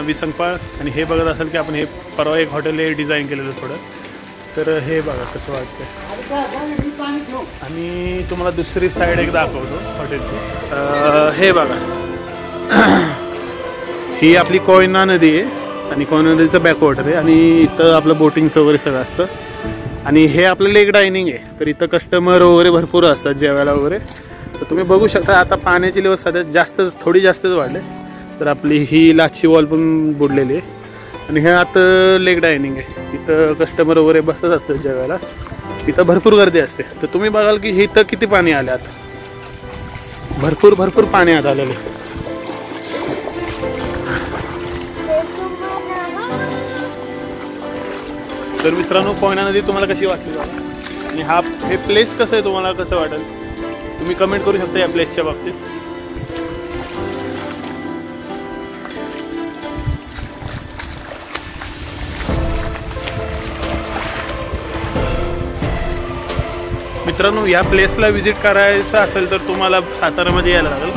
विसंगपाळ आणि हे बघत असाल की आपण हे परवा एक हॉटेल हे डिझाईन केलेलं थोडं, तर हे बघा कसं वाटतं. आणि तुम्हाला दुसरी साईड एक दाखवतो हॉटेलची. हे बघा ही आपली कोयना नदी आहे आणि कोयना नदीचं बॅकवॉटर आहे आणि इथं आपलं बोटिंगचं वगैरे सगळं असतं. आणि हे आपलं लेक डायनिंग आहे, तर इथं कस्टमर वगैरे भरपूर असतात जेवायला वगैरे. तर तुम्ही बघू शकता आता पाण्याची लेवल सध्या थोडी जास्तच वाढले. तर आपली ही लाची वॉल पण बुडलेली आहे आणि हे आता लेक डायनिंग आहे. इथं कस्टमर वगैरे बसत असतात जेवायला, इथं भरपूर गर्दी असते. तर तुम्ही बघाल की इथं किती पाणी आले, आता भरपूर पाणी आत आलेलं आहे. तर मित्रांनो कोयना नदी तुम्हाला कशी वाटली आणि हे प्लेस कसं आहे तुम्हाला कसं वाटेल तुम्ही कमेंट करू शकता या प्लेसच्या बाबतीत. मित्रांनो या प्लेसला व्हिजिट करायचं असेल तर तुम्हाला साताऱ्यामध्ये यायला लागेल.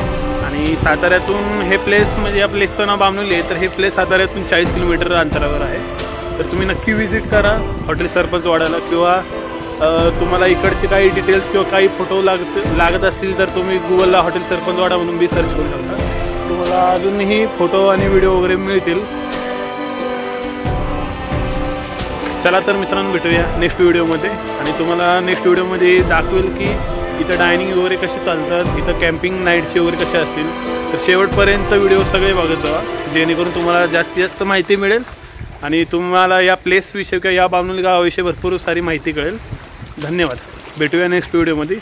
आणि साताऱ्यातून हे प्लेस म्हणजे या प्लेसचं नाव बामणोली आहे, तर हे प्लेस साताऱ्यातून 40 किलोमीटर अंतरावर आहे. तर तुम्ही नक्की व्हिजिट करा हॉटेल सरपंच वाड्याला. किंवा तुम्हाला इकडचे काही डिटेल्स किंवा काही फोटो लागत असतील तर तुम्ही गुगलला हॉटेल सरपंच वाडा म्हणून बी सर्च करू शकता. तुम्हाला अजूनही फोटो आणि व्हिडिओ वगैरे मिळतील. चला तर मित्रांनो भेटूया नेक्स्ट व्हिडिओमध्ये. आणि तुम्हाला नेक्स्ट व्हिडिओमध्ये दाखवेल की इथं डायनिंग वगैरे कसे चालतात, इथं कॅम्पिंग नाईटचे वगैरे कसे असतील. तर शेवटपर्यंत व्हिडिओ सगळे बघत जावा, जेणेकरून तुम्हाला जास्तीत जास्त माहिती मिळेल आणि तुम्हाला या प्लेसविषयी किंवा या बामणोली गावाविषयी भरपूर सारी माहिती कळेल. धन्यवाद. भेटूया नेक्स्ट व्हिडिओमध्ये.